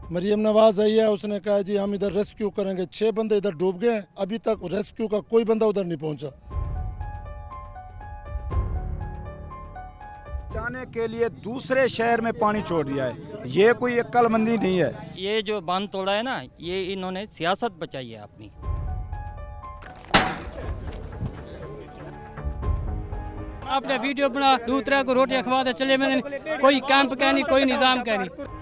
मरियम नवाज आई है, उसने कहा जी हम इधर रेस्क्यू करेंगे। 6 बंदे इधर डूब गए, अभी तक रेस्क्यू का कोई बंदा उधर नहीं पहुंचा। जाने के लिए दूसरे शहर में पानी छोड़ दिया है, ये कोई अक्लमंदी नहीं है। ये जो बांध तोड़ा है ना, ये इन्होंने सियासत बचाई है अपनी। आपने वीडियो बना, दूसरा को रोटियां खवा दे चले, मैंने कोई कैंप का नहीं, कोई निजाम का नहीं।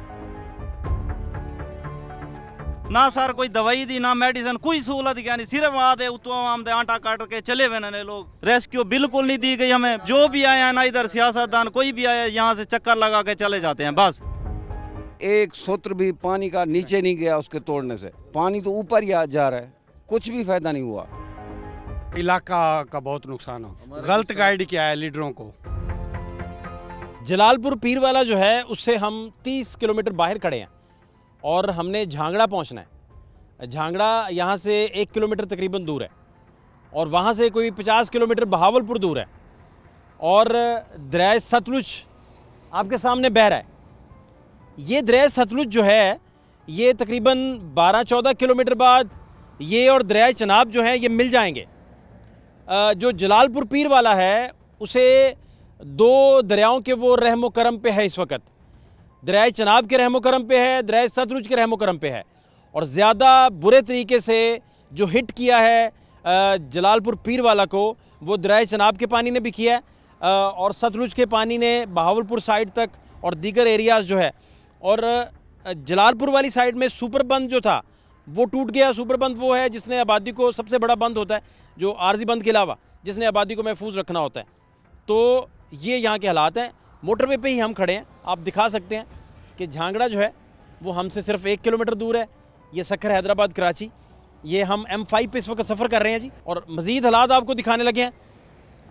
ना सर कोई दवाई दी, ना मेडिसिन, कोई सहूलत क्या नहीं, सिर्फ आते आमदे आटा काट के चले हुए ने लोग। रेस्क्यू बिल्कुल नहीं दी गई हमें। जो भी आए हैं ना, इधर सियासतदान कोई भी आया, यहाँ से चक्कर लगा के चले जाते हैं बस। एक सूत्र भी पानी का नीचे नहीं गया उसके तोड़ने से, पानी तो ऊपर ही जा रहा है, कुछ भी फायदा नहीं हुआ। इलाका का बहुत नुकसान हो, गलत गाइड किया है लीडरों को। जलालपुर पीरवाला जो है उससे हम 30 किलोमीटर बाहर खड़े हैं और हमने झांगड़ा पहुंचना है। झांगड़ा यहाँ से 1 किलोमीटर तकरीबन दूर है और वहाँ से कोई 50 किलोमीटर बहावलपुर दूर है और दरिया सतलुज आपके सामने बह रहा है। ये दरिया सतलुज जो है ये तकरीबन 12-14 किलोमीटर बाद ये और दरिया चनाब जो है ये मिल जाएंगे। जो जलालपुर पीरवाला है उसे 2 दरियाओं के वो रहमो करम पे है इस वक्त। दरिया चनाब के रहमो करम पे है, दरिया सतलुज के रहमो करम पे है। और ज़्यादा बुरे तरीके से जो हिट किया है जलालपुर पीरवाला को, वो दरिया चनाब के पानी ने भी किया है और सतलुज के पानी ने बहावलपुर साइड तक और दीगर एरियाज़ जो है। और जलालपुर वाली साइड में सुपर बंद जो था वो टूट गया। सुपर बंद वो है जिसने आबादी को, सबसे बड़ा बंद होता है जो आर्जी बंद के अलावा, जिसने आबादी को महफूज रखना होता है। तो ये यहाँ के हालात हैं। मोटरवे पे ही हम खड़े हैं, आप दिखा सकते हैं कि झांगड़ा जो है वो हमसे सिर्फ 1 किलोमीटर दूर है। ये सखर हैदराबाद कराची, ये हम M5 पे इस वक्त सफ़र कर रहे हैं जी। और मज़ीद हालात आपको दिखाने लगे हैं।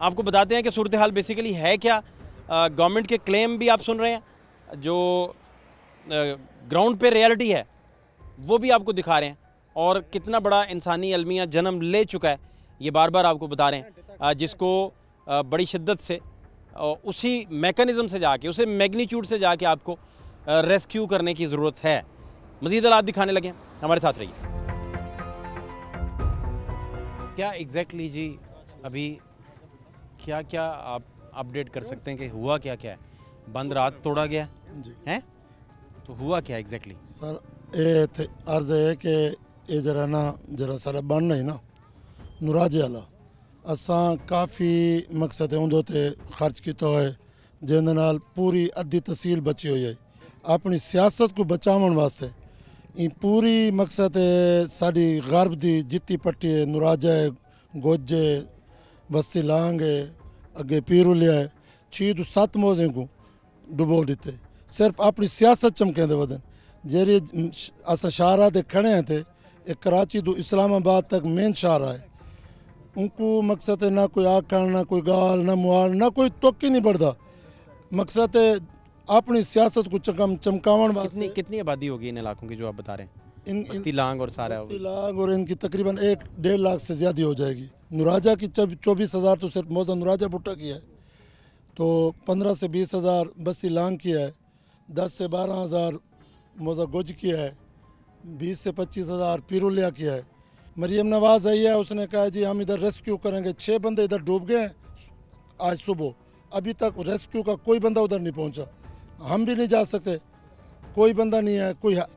आपको बताते हैं कि सूरत हाल बेसिकली है क्या। गवर्नमेंट के क्लेम भी आप सुन रहे हैं, जो ग्राउंड पे रियलिटी है वो भी आपको दिखा रहे हैं। और कितना बड़ा इंसानी अलमिया जन्म ले चुका है ये बार बार आपको बता रहे हैं, जिसको बड़ी शिद्दत से उसी मैकेनिज़्म से जाके, उसे मैग्नीट्यूड से जाके आपको रेस्क्यू करने की ज़रूरत है। मज़ीद हालात दिखाने लगे हैं, हमारे साथ रहिए। क्या एग्जैक्टली जी अभी क्या क्या आप अपडेट कर सकते हैं कि हुआ क्या क्या है? बंद रात तोड़ा गया है, तो हुआ क्या एग्जैक्टली? सर ये अर्ज है कि ये जरा ना जरा सारा बन नहीं ना नुराजे वाला असां काफ़ी मकसद उंदे ते खर्च किया है, जिंदे नाल पूरी अद्धी तहसील बची हुई है। अपनी सियासत को बचावन वास्ते ये पूरी मकसद है साड़ी गर्ब दी जितनी पट्टी है, नुराजा है, गोजे, बस्ती लांग है, अगे पीरुलिया है, 6 तो 7 मौजे को डुबो दिते सिर्फ अपनी सियासत चमकेंदे वदन। जेरी अस शाहरा दे खड़े हैं थे, एक कराची तो इस्लामाबाद तक मेन शाहरा है। उनको मकसद है ना कोई आखण, ना कोई गाल, ना मुआल, ना कोई तोकी नहीं बढ़ता। मकसद है अपनी सियासत को चमकावन वास्ते। कितनी आबादी होगी इन इलाकों की जो आप बता रहे हैं? बस्ती लांग और सारा बस्ती लांग और इनकी तकरीबन 1-1.5 लाख से ज़्यादा हो जाएगी। नुराजा की 24,000 तो सिर्फ मौजा नुराजा भुट्टा किया है, तो 15 से 20,000 बस्ती लांग किया है, 10 से 12,000 मौजा गुज किया है, 20 से 25,000 पीरुलिया किया है। मरियम नवाज आई है, उसने कहा जी हम इधर रेस्क्यू करेंगे। 6 बंदे इधर डूब गए आज सुबह, अभी तक रेस्क्यू का कोई बंदा उधर नहीं पहुंचा। हम भी नहीं जा सकते, कोई बंदा नहीं है,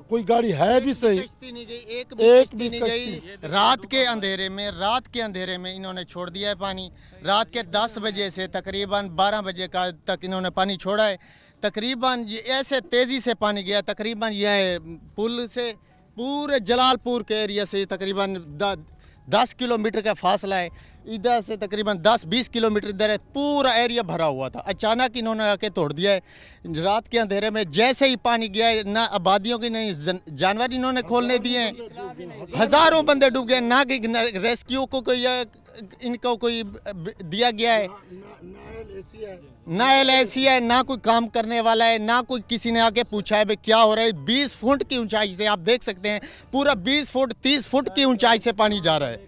कोई गाड़ी है भी सही, एक भी नहीं गई। रात के अंधेरे में इन्होंने छोड़ दिया है पानी। रात के 10 बजे से तकरीबन 12 बजे का तक इन्होंने पानी छोड़ा है। तकरीबन ऐसे तेज़ी से पानी गया, तकरीबन यह पुल से पूरे जलालपुर के एरिया से तकरीबन 10 किलोमीटर का फासला है। इधर से तकरीबन 10-20 किलोमीटर इधर है, पूरा एरिया भरा हुआ था। अचानक इन्होंने आके तोड़ दिया है। रात के अंधेरे में जैसे ही पानी गया है, ना आबादियों की नहीं जानवर इन्होंने खोलने दिए हैं। हज़ारों बंदे डूब गए, ना रेस्क्यू को कोई इनको कोई दिया गया है, ना LIC है, ना कोई काम करने वाला है, ना कोई किसी ने आके पूछा है भाई क्या हो रहा है। 20 फुट की ऊंचाई से आप देख सकते हैं, पूरा 20 फुट 30 फुट की ऊंचाई से पानी जा रहा है।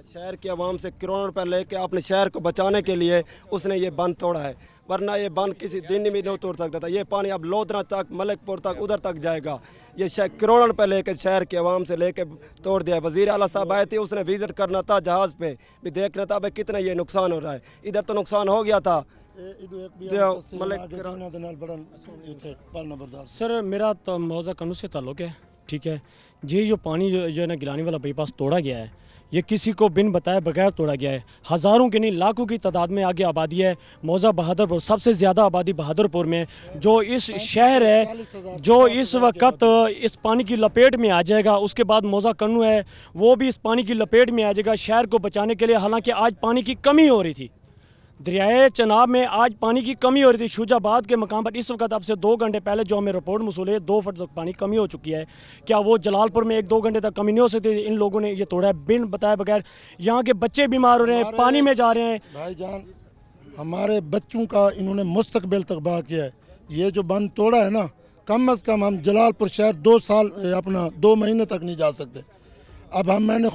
शहर की आवाम से करोड़ों रुपए लेके अपने शहर को बचाने के लिए उसने ये बंद तोड़ा है। वरना ये बांध किसी दिन में नहीं तोड़ सकता था। ये पानी अब लोधरा तक, मलिकपुर तक, उधर तक जाएगा। ये करोड़ों रुपए लेके शहर के आवाम से लेके तोड़ दिया। वज़ीर आला साहब आए थे, उसने विजिट करना था जहाज़ पे भी देखना था भाई कितना ये नुकसान हो रहा है। इधर तो नुकसान हो गया था। सर मेरा तो मौजा कन्नू से ताल्लुक़ है, ठीक है। ये जो पानी जो है ना गिलानी वाला बाईपास तोड़ा गया है, ये किसी को बिन बताए बगैर तोड़ा गया है। हज़ारों की नहीं लाखों की तादाद में आगे आबादी है। मौजा बहादुरपुर सबसे ज़्यादा आबादी बहादुरपुर में, जो इस शहर है जो इस वक्त इस पानी की लपेट में आ जाएगा। उसके बाद मौजा कन्नू है, वो भी इस पानी की लपेट में आ जाएगा। शहर को बचाने के लिए हालांकि आज पानी की कमी हो रही थी, दरियाए चनाब में आज पानी की कमी हो रही थी। शुजाबाद के मकाम पर इस वक्त अब से 2 घंटे पहले जो हमें रिपोर्ट मौसूल है 2 फुट तक पानी कमी हो चुकी है। क्या वो जलालपुर में 1-2 घंटे तक कमी नहीं हो सकती? इन लोगों ने ये तोड़ा है बिन बताए बगैर। यहाँ के बच्चे बीमार हो रहे हैं, पानी में जा रहे हैं। भाईजान हमारे बच्चों का इन्होंने मुस्तकबिल तबाह किया है। ये जो बंद तोड़ा है ना, कम अज़ कम हम जलालपुर शहर 2 महीने तक नहीं जा सकते। अब मैंने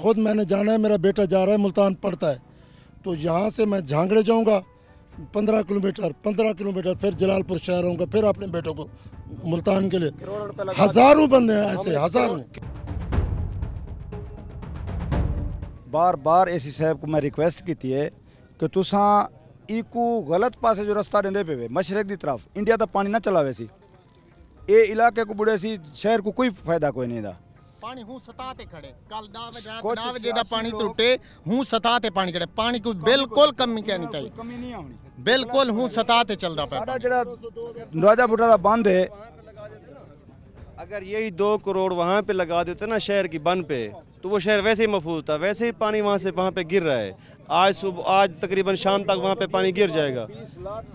जाना है, मेरा बेटा जा रहा है, मुल्तान पढ़ता है, तो यहाँ से मैं झांगड़े जाऊँगा 15 किलोमीटर, फिर जलालपुर शहर आऊँगा, फिर अपने बेटों को मुल्तान के लिए। हज़ारों बंदे हैं ऐसे, हज़ारों। बार बार एसी साहब को मैं रिक्वेस्ट की है कि तुसा इको गलत पासे जो रास्ता देंदे पे मशरक की तरफ इंडिया तक पानी ना चलावे सी, ये इलाके को बुढ़े सी शहर को कोई फायदा कोई नहीं दा। पानी हूँ सतह ते खड़े कल 9 बजे दा पानी टूटे हूँ सतह ते पानी खड़े। पानी को बिल्कुल कमी क्या नहीं चाहिए, कमी नहीं आनी, बिल्कुल हूँ सतह ते चलदा पे। साडा जेड़ा नवाजा फुटा दा बंद है, अगर यही 2 करोड़ वहाँ पे लगा देते ना शहर की बंद पे, तो वो शहर वैसे ही महफूज था। वैसे ही पानी वहाँ पे गिर रहा है। आज तकरीबन शाम तक वहाँ पे पानी गिर जाएगा।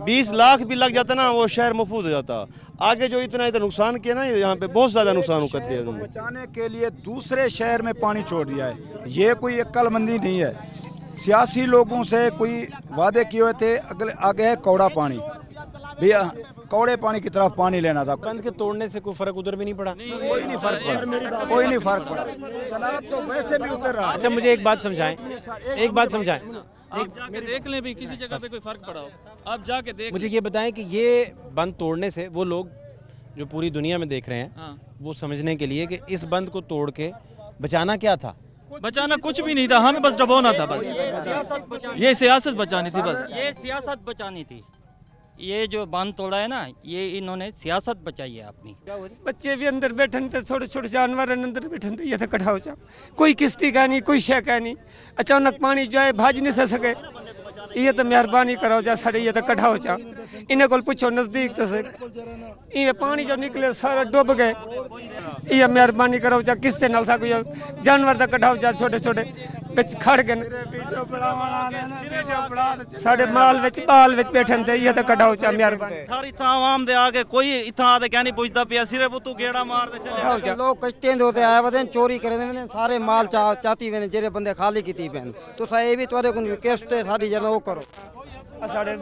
20 लाख भी लग जाता ना, वो शहर महफूज हो जाता। आगे जो इतना नुकसान किया ना, यहाँ पे बहुत ज़्यादा नुकसान कर दिया उन्होंने। बचाने के लिए दूसरे शहर में पानी छोड़ दिया है। ये कोई अक्लमंदी नहीं है। सियासी लोगों से कोई वादे किए हुए थे, आगे है कौड़ा पानी, भैया कौड़े पानी की तरफ पानी लेना था। बंद के तोड़ने से कोई फर्क उधर भी नहीं पड़ा, कोई नहीं फर्क पड़ा, चला तो वैसे भी उतर रहा। अच्छा मुझे एक बात समझाएं, आप जाके देख लें भी किसी जगह पे कोई फर्क पड़ा हो, आप जाके देख। मुझे ये बताएं कि ये बंद तोड़ने से वो लोग जो पूरी दुनिया में देख रहे हैं, वो समझने के लिए कि इस बंद को तोड़ के बचाना क्या था? बचाना कुछ भी नहीं था, हमें बस डबोना था। बस ये सियासत बचानी थी, बस ये सियासत बचानी थी। ये जो बांध तोड़ा है ना, ये इन्होंने सियासत बचाई है अपनी। बच्चे भी अंदर बैठे थे, छोटे छोटे जानवर अंदर बैठे थे, ये तो कटा हो जा। कोई किस्ती का नहीं, कोई शय का नहीं। अचानक पानी जो है भाज नहीं सके, ये तो मेहरबानी करो जा साढ़े, ये तो कटा हो जा। इन्हें को पूछो नजदीक तो से, ये पानी जो निकले सारा डूब गए। ये मेहरबानी करो जा, किस्ते नाल सा कोई जानवर तो कटा हो जा, छोटे छोटे बिच खड़ गए साढ़े माल विच बाल विच बैठे थे, ये तो कटा हो जा मेहरबानी। सारी आवाम दे आगे कोई इतना आदे क्या नहीं पूछता पिया, सिर्फ तू गेड़ा मार दे चले। लोग कश्तियां दे आए वे चोरी करे दे सारे माल चाती वे जेरे बंदे खाली कीती पैन। तो ये भी तुहाडे कोल रिक्वेस्ट है सारी जरा वो करो। अपने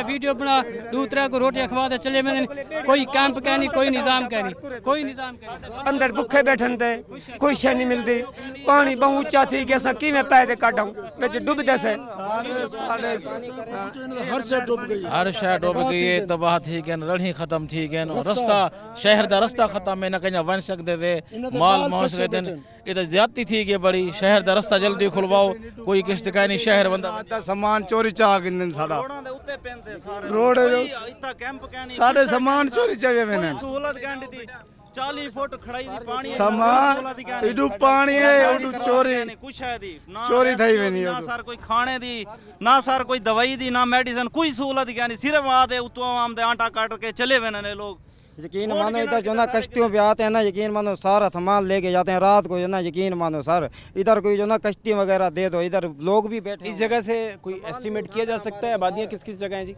वीडियो बना दूसरे को रोटी खवा दे चले मैंने, कोई कैंप का नहीं, कोई निजाम का नहीं, कोई निजाम का नहीं। अंदर भुखे बैठन थे, कोई शय नहीं मिलती। पानी बहुत ऊंचा थी कि असा किवें पैर काटूं विच डूब जैसे हर शय डूब गई है, तबाह थी गन, रढ़ी खत्म थी गन, रास्ता शहर दा रास्ता खत्म है, न कहीं वन सकते थे, माल पहुंच गए थे। ये तो ज्यादती थी कि बड़ी शहर दा रास्ता जल्दी खुलवाओ, कोई किस्त का नहीं। शहर बंदा सामान चोरी चाह गिन साडा रोड साडे सामान चोरी चाहिए मैंने। सहूलत कहंदी थी 40 फुट खड़ाई दी पानी सामान इडू पानी है, इडू चोरी कुछ है दी ना, चोरी थई वेनी ना सर कोई खाने दी, ना सर कोई दवाई दी, ना मेडिसिन, कोई सहूलत कहनी। सिर्फ आदे उतो आम दे आटा काट के चले वेने ने लोग। यकीन मानो इधर जो ना कश्तियों पे आते हैं ना, यकीन मानो सारा सामान लेके जाते हैं रात को जो ना, यकीन मानो सर इधर कोई जो ना कश्ती वगैरह दे दो, इधर लोग भी बैठे। इस जगह से कोई एस्टिमेट किया जा सकता है आबादियाँ किस किस जगह हैं जी?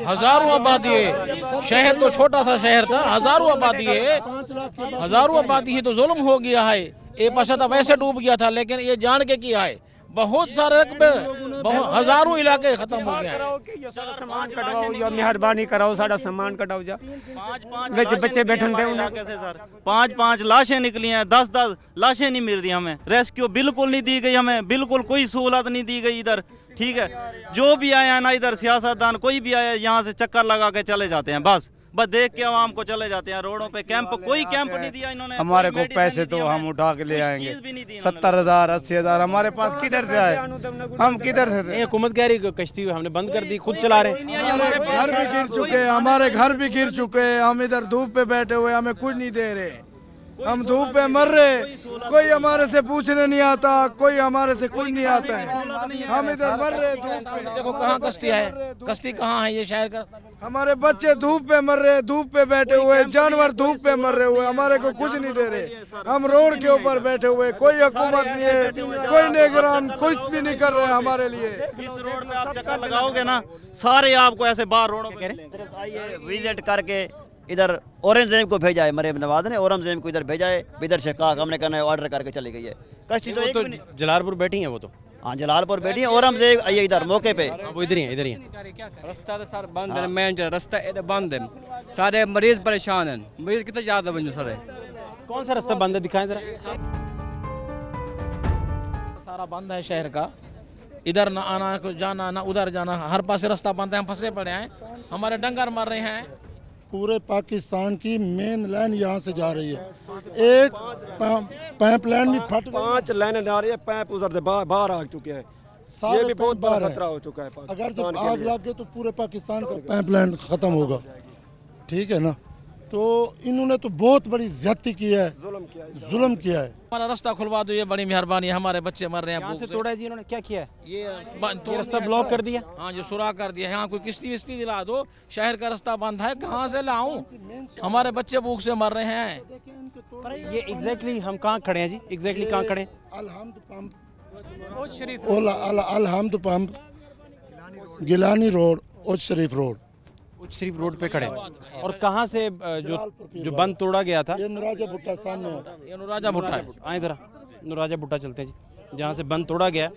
हजारों आबादी है। शहर तो छोटा सा शहर था, हजारों आबादी है। हजारों आबादी है तो जुल्म हो गया है। ये पशा था वैसे डूब गया था, लेकिन ये जान के किया है। बहुत सारे रकबे, बहुत हजारों इलाके खत्म हो गए हैं। सामान कटवाओ या मेहरबानी कराओ, सारा सामान कटाओ जा। बच्चे बैठे थे सर, 5-5 लाशें निकली हैं, 10-10 लाशें नहीं मिल रही हमें। रेस्क्यू बिल्कुल नहीं दी गई हमें, बिल्कुल कोई सहूलत नहीं दी गई इधर। ठीक है, जो भी आया है ना इधर सियासतदान कोई भी आया यहाँ से चक्कर लगा के चले जाते हैं, बस देख के आवाम को चले जाते हैं। रोडों पे कैंप, कोई कैंप नहीं दिया इन्होंने। हमारे को पैसे तो हम उठा के ले आएंगे, 70,000 80,000 हमारे पास किधर से आए, हम किधर से? हुकूमत कह रही कश्ती हमने बंद कर दी, खुद चला रहे हैं। हमारे घर भी गिर चुके हैं, हमारे घर भी गिर चुके हैं। हम इधर धूप पे बैठे हुए, हमें कुछ नहीं दे रहे, हम धूप पे मर रहे। कोई हमारे से पूछने नहीं आता, कोई हमारे से कुछ नहीं आता है। हम इधर मर रहे धूप पे। देखो कहाँ कश्ती है, कश्ती कहाँ है ये शहर का। हमारे बच्चे धूप पे मर रहे, धूप पे बैठे हुए, जानवर धूप पे मर रहे हुए, हमारे को कुछ नहीं दे रहे। हम रोड के ऊपर बैठे हुए, कोई हुकूमत नहीं है, कोई निगरान कुछ भी नहीं कर रहे हमारे लिए। इस रोड पे आप चक्कर लगाओगे ना, सारे आपको ऐसे बाहर रोडों पे विजिट करके इधर औरंगजेब को भेजा है, मरीम नवाज ने औरंगजेब को इधर भेजा है, इधर से कहा हमने करना है, ऑर्डर करके चली गई है। कश्ती तो जलालपुर बैठी है वो तो, हाँ जलालपुर बैठी है। औरंगजेब ये इधर मौके पे वो इधर ही है, इधर ही रास्ता तो सर बंद है, मेन रास्ता इधर बंद है, सारे मरीज परेशान हैं। मरीज कितने ज्यादा बन सारे। कौन सा रास्ता बंद है, दिखाएं जरा। सारा बंद है शहर का, इधर ना आना जाना ना उधर जाना, हर पास रास्ता बंद है। हम फंसे पड़े हैं, हमारे डंगर मर रहे हैं। पूरे पाकिस्तान की मेन लाइन यहाँ से जा रही है, एक पाइप लाइन भी फट, 5 लाइनें जा रही है, पाइप उधर से बाहर आ चुके हैं। ये भी बहुत बड़ा खतरा हो चुका है। अगर जब आग लग गई तो पूरे पाकिस्तान का पाइप लाइन खत्म होगा। ठीक है ना, तो इन्होंने तो बहुत बड़ी ज्यादती की है, जुल्म किया है। हमारा रास्ता खुलवा दो, ये बड़ी मेहरबानी है। हमारे बच्चे मर रहे हैं। यहाँ से तोड़ा है जी इन्होंने, क्या किया है? ये रास्ता ब्लॉक कर दिया। हाँ, जो सुराख कर दिया। यहाँ कोई किश्ती विश्ती दिला दो, शहर का रास्ता बंद है, कहाँ से लाऊं? हमारे बच्चे भूख से मर रहे हैं। ये एग्जैक्टली हम कहाँ खड़े हैं जी, एग्जैक्टली कहाँ खड़े हैं? अलहम्द पंप, गिलानी रोड, उच्च शरीफ रोड, उच्च शरीफ रोड पे खड़े हैं। और कहाँ से जो बंद तोड़ा गया था? ये नुराजा भुट्टा सामने है, ये नुराजा भुट्टा है। आए जरा, नुराजा भुट्टा चलते हैं जी, जहाँ से बंद तोड़ा गया।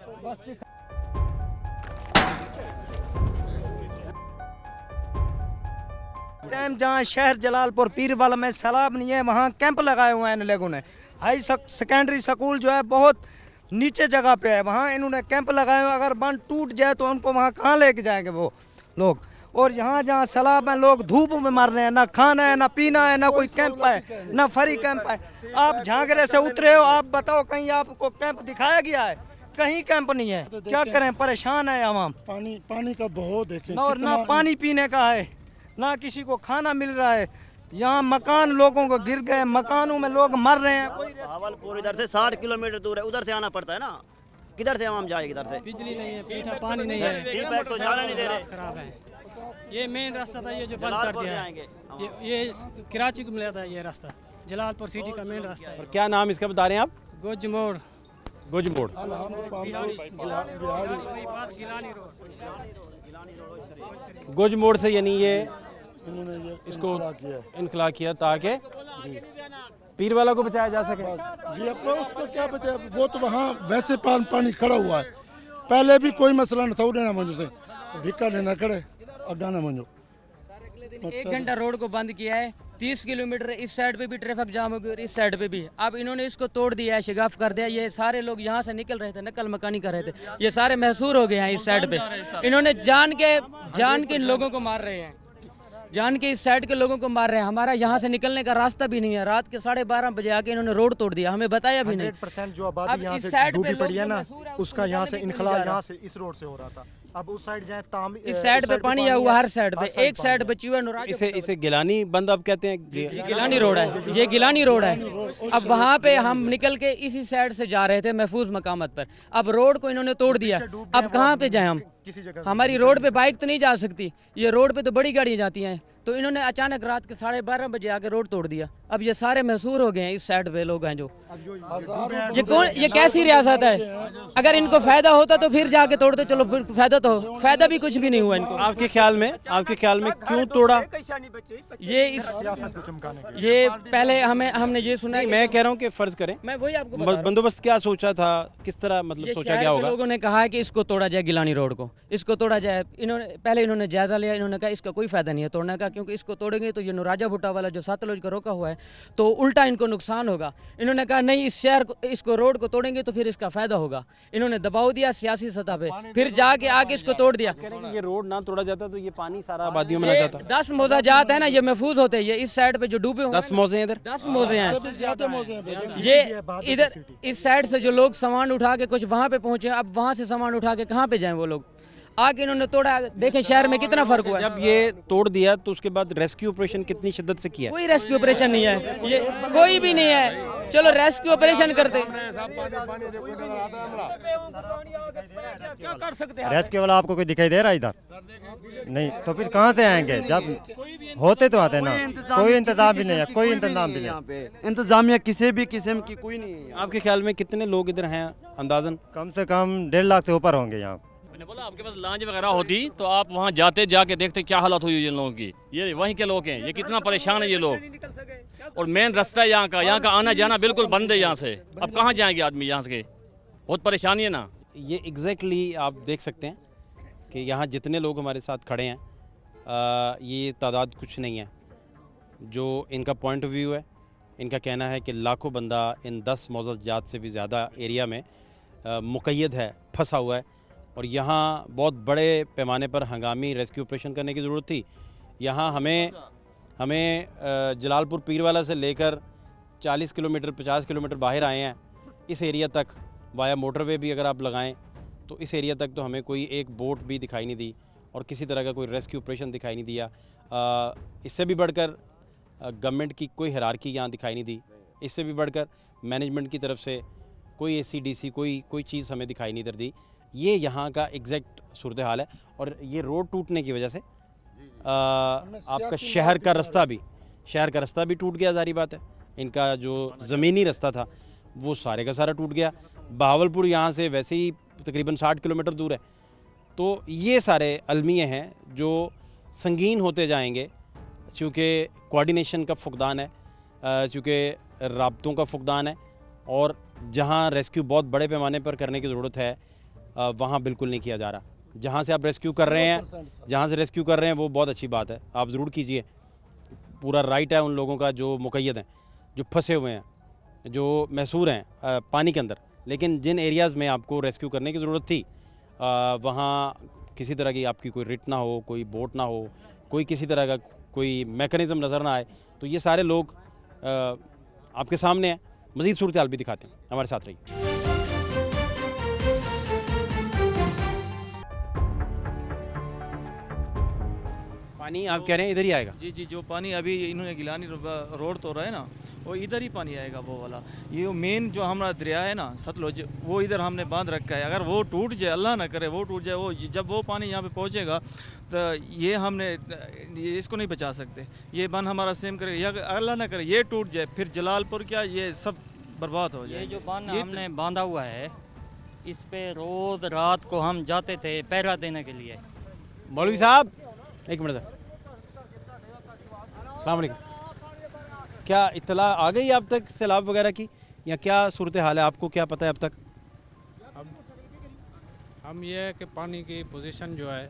टाइम जहाँ शहर जलालपुर पीर वाला में सैलाब नहीं है, वहाँ कैंप लगाए हुए हैं इन लोगों ने। हाई सेकेंडरी स्कूल जो है बहुत नीचे जगह पे है, वहाँ इन्होंने कैंप लगाए हुए। अगर बंद टूट जाए तो उनको वहाँ कहाँ लेके जाएंगे वो लोग। और यहाँ जहाँ सैलाब में लोग धूप में मर रहे हैं, ना खाना है, ना पीना है, ना कोई कैंप है, ना फ्री कैंप है। आप झांगरे से उतरे हो, आप बताओ कहीं आपको कैंप दिखाया गया है? कहीं कैंप नहीं है। क्या करें, परेशान है आवाम। पानी का बहुत देखें, और ना पानी पीने का है, ना किसी को खाना मिल रहा है। यहाँ मकान लोगों को गिर गए, मकानों में लोग मर रहे हैं। भावलपुर इधर से 60 किलोमीटर दूर है, उधर से आना पड़ता है ना। किधर से आवाम जाए? इधर से बिजली नहीं है, मीठा पानी नहीं है, सीपैक तो जाना नहीं दे रहे। खराब है। ये मेन रास्ता था, ये जो बंद कर दिया है। ये कराची को मिला था ये रास्ता, जलालपुर सिटी का मेन रास्ता है। और क्या नाम इसका बता रहे हैं आप? गोजमोड़। गोजमोड़। गोजमोड़ से यानी ये इन्होंने इसको इनखला किया ताकि पीर वाला को बचाया जा सके। जी, अब उसको क्या बचाया? वो तो वहाँ वैसे पानी खड़ा हुआ है, पहले भी कोई मसला न था। उड़ना मंजो से भिक्का लेना खड़े अड्डाना मंजो। 1 घंटा रोड को बंद किया है, 30 किलोमीटर इस साइड पे भी ट्रैफिक जाम हो गई और इस साइड पे भी। अब इन्होंने इसको तोड़ दिया है, शिगाफ कर दिया। ये सारे लोग यहाँ से निकल रहे थे, नकल मकानी कर रहे थे, ये सारे महसूर हो गए हैं इस साइड पे। इन्होंने जान के इन लोगों को मार रहे हैं, जान के इस साइड के लोगों को मार रहे हैं। हमारा यहाँ से निकलने का रास्ता भी नहीं है। रात के 12:30 बजे आके इन्होंने रोड तोड़ दिया, हमें बताया भी नहीं। 100% जो आबादी यहाँ से डूबी पड़ी है ना, उसका यहाँ से इनखला यहाँ से इस रोड से हो रहा था। अब उस साइड जाए इस साइड पे पानी आया हुआ, हर साइड पे एक साइड बची हुआ है। इसे गिलानी बंद अब कहते हैं। गिलानी रोड है, ये गिलानी रोड है। अब वहाँ पे हम निकल के इसी साइड से जा रहे थे महफूज मकामत पर। अब रोड को इन्होंने तोड़ दिया, अब कहाँ पे जाए हम? हमारी रोड पे बाइक तो नहीं जा सकती, ये रोड पे तो बड़ी गाड़ियाँ जाती हैं। तो इन्होंने अचानक रात के 12:30 बजे आके रोड तोड़ दिया। अब ये सारे मशहूर हो गए हैं, इस साइड पे लोग हैं जो ये कैसी रियासत है? अगर इनको फायदा होता तो फिर जाके तोड़ते, चलो फिर फायदा तो हो, फायदा भी कुछ भी नहीं हुआ इनको। आपके ख्याल में क्यों तोड़ा? ये पहले हमने ये सुना है। मैं कह रहा हूँ कि फर्ज करें, मैं वही आपको बंदोबस्त क्या सोचा था, किस तरह मतलब सोचा क्या होगा? लोगों ने कहा कि इसको तोड़ा जाए, गिलानी रोड को इसको तोड़ा जाए। इन्होंने जायजा लिया, इन्होंने कहा इसका कोई फायदा नहीं है तोड़ने का, क्योंकि इसको तोड़ेंगे तो ये नूराजा भुट्टा वाला जो सतलुज का रोका हुआ है तो उल्टा इनको नुकसान होगा। इन्होंने कहा नहीं, इस शहर को, इसको रोड को तोड़ेंगे तो फिर इसका फायदा होगा। इन्होंने दबाव दिया सियासी सतह पे, फिर जाके आगे इसको तोड़ दिया। ये रोड ना तोड़ा जाता तो ये पानी सारा आबादियों में ना जाता। 10 मौजा जात है ना, ये महफूज होते हैं। ये इस साइड पे जो डूबे 10 मौजे हैं, इधर 10 मौजे हैं। ये इधर इस साइड से जो लोग सामान उठा के कुछ वहाँ पे पहुंचे, अब वहाँ से सामान उठा के कहाँ पे जाएं वो लोग? आगे इन्होंने तोड़ा, देखें शहर में कितना फर्क हुआ है। जब ये तोड़ दिया तो उसके बाद रेस्क्यू ऑपरेशन कितनी शिद्दत से किया? कोई रेस्क्यू ऑपरेशन नहीं है, ये कोई भी नहीं है। चलो रेस्क्यू ऑपरेशन करते, क्या कर सकते हैं? रेस्क्यू वाला आपको कोई दिखाई दे रहा है इधर? नहीं, तो फिर कहाँ से आएंगे? जब होते तो आते ना। कोई इंतजाम भी नहीं है, कोई इंतजाम भी नहीं। यहाँ पे इंतजामिया किसी भी किस्म की कोई नहीं है। आपके ख्याल में कितने लोग इधर हैं अंदाजन? कम से कम 1.5 लाख से ऊपर होंगे यहाँ। मैंने बोला आपके पास लॉन्च वगैरह होती तो आप वहाँ जाते, जाके देखते क्या हालत हुई इन लोगों की। ये वहीं के लोग हैं, ये कितना परेशान है ये लोग। और मेन रास्ता है यहाँ का आना जाना बिल्कुल बंद है यहाँ से। अब कहाँ जाएंगे आदमी यहाँ से? बहुत परेशानी है ना। ये एग्जैक्टली आप देख सकते हैं कि यहाँ जितने लोग हमारे साथ खड़े हैं, ये तादाद कुछ नहीं है। जो इनका पॉइंट ऑफ व्यू है, इनका कहना है कि लाखों बंदा इन 10 मौजूद जात से भी ज़्यादा एरिया में मुक़य्यद है, फंसा हुआ है। और यहाँ बहुत बड़े पैमाने पर हंगामी रेस्क्यू ऑपरेशन करने की ज़रूरत थी। यहाँ हमें जलालपुर पीरवाला से लेकर 40 किलोमीटर 50 किलोमीटर बाहर आए हैं। इस एरिया तक वाया मोटरवे भी अगर आप लगाएं तो इस एरिया तक तो हमें कोई एक बोट भी दिखाई नहीं दी और किसी तरह का कोई रेस्क्यू ऑपरेशन दिखाई नहीं दिया। इससे भी बढ़कर गवर्नमेंट की कोई हिरारकी यहाँ दिखाई नहीं दी। इससे भी बढ़कर मैनेजमेंट की तरफ से कोई ACDC कोई चीज़ हमें दिखाई नहीं दी। ये यहाँ का एग्जैक्ट सूरत हाल है। और ये रोड टूटने की वजह से आपका शहर का रास्ता भी टूट गया, जारी बात है। इनका जो ज़मीनी रास्ता था वो सारे का सारा टूट गया। बहावलपुर यहाँ से वैसे ही तकरीबन 60 किलोमीटर दूर है। तो ये सारे अलमिये हैं जो संगीन होते जाएंगे, चूँकि कोऑर्डिनेशन का फुकदान है, चूँकि राब्तों का फुकदान है। और जहाँ रेस्क्यू बहुत बड़े पैमाने पर करने की ज़रूरत है वहाँ बिल्कुल नहीं किया जा रहा। जहाँ से आप रेस्क्यू कर रहे हैं वो बहुत अच्छी बात है, आप ज़रूर कीजिए। पूरा राइट है उन लोगों का जो मुक़य्यद हैं, जो फंसे हुए हैं, जो महसूर हैं पानी के अंदर। लेकिन जिन एरियाज़ में आपको रेस्क्यू करने की ज़रूरत थी वहाँ किसी तरह की आपकी कोई रिट ना हो, कोई बोट ना हो, कोई किसी तरह का कोई मैकेनिज़्म नज़र ना आए, तो ये सारे लोग आपके सामने हैं। मज़ीद सूरत हाल भी दिखाते हैं, हमारे साथ रहिए। पानी आप कह रहे हैं इधर ही आएगा? जी, जो पानी अभी इन्होंने गिलानी रोड तोड़ा है ना, वो इधर ही पानी आएगा वो वाला। ये मेन जो हमारा दरिया है ना सतलुज, वो इधर हमने बांध रखा है। अगर वो टूट जाए, अल्लाह ना करे वो टूट जाए, वो जब वो पानी यहाँ पे पहुँचेगा तो ये इसको नहीं बचा सकते। ये बांध हमारा सेम करेगा, या अल्लाह ना करे ये टूट जाए, फिर जलालपुर क्या ये सब बर्बाद हो जाए। ये जो बांध हमने बांधा हुआ है, इस पे रोज रात को हम जाते थे पहरा देने के लिए। मौलवी साहब एक मिनट सर, अस्सलाम वालेकुम। क्या इत्तला आ गई आप तक सैलाब वगैरह की, या क्या सूरत हाल है, आपको क्या पता है अब तक? हम ये है कि पानी की पोजीशन जो है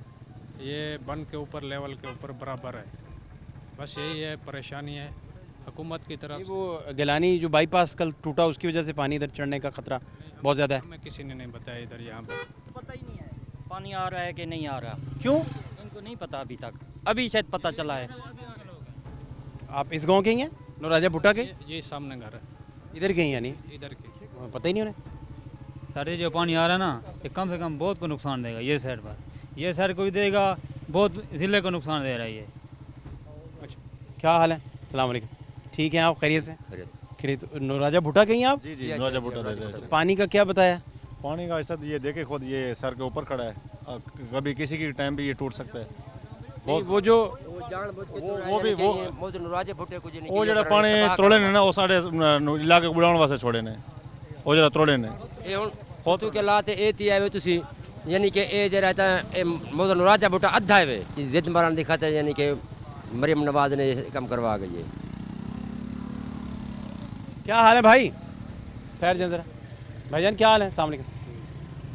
ये बंद के ऊपर लेवल के ऊपर बराबर है, बस यही है परेशानी है हुकूमत की तरफ। वो गिलानी जो बाईपास कल टूटा उसकी वजह से पानी इधर चढ़ने का खतरा बहुत ज़्यादा है। हमें किसी ने नहीं बताया इधर यहाँ पर। पता ही नहीं है पानी आ रहा है कि नहीं आ रहा। क्यों? इनको नहीं पता अभी तक, अभी शायद पता चला है। आप इस गांव के ही हैं, नूराजा भुट्टा के? ये सामने घर है। इधर के ही यानी? इधर के। पता ही नहीं उन्हें। सारे जो पानी आ रहा है ना, ये कम से कम बहुत को नुकसान देगा। ये साइड पर, ये साइड को भी देगा, बहुत ज़िले को नुकसान दे रहा है ये। अच्छा, क्या हाल है? अस्सलाम वालेकुम। ठीक है, आप खैरियत से? खैरियत। नूराजा भुट्टा के ही आप? जी, नूराजा भुट्टा देते हैं। पानी का क्या बताया? पानी का ऐसा ये देखे खुद, ये सर के ऊपर खड़ा है, कभी किसी की टाइम भी ये टूट सकता है। वो जो वो भी वो ਜਿਹੜਾ ਪਾਣੀ ਤੋੜੇ ਨੇ ਨਾ ਉਹ ਸਾਡੇ ਇਲਾਕੇ ਨੂੰ ਬੁਲਾਉਣ ਵਾਸਤੇ ਛੋੜੇ ਨੇ ਉਹ ਜਿਹੜਾ ਤੋੜੇ ਨੇ ਇਹ ਹੁਣ ਖੋਤੂ ਕੇ ਲਾਤੇ ਇਹ ਤੀ ਆਵੇ ਤੁਸੀਂ यानी कि ये जरा मौजूद राजा बूटा अद्धा है जिद मारने की खातिर यानी कि मरियम नवाज ने कम करवा गई है। क्या हाल है भाई? खैर जाए जरा भाईजान, क्या हाल है? अस्सलाम वालेकुम।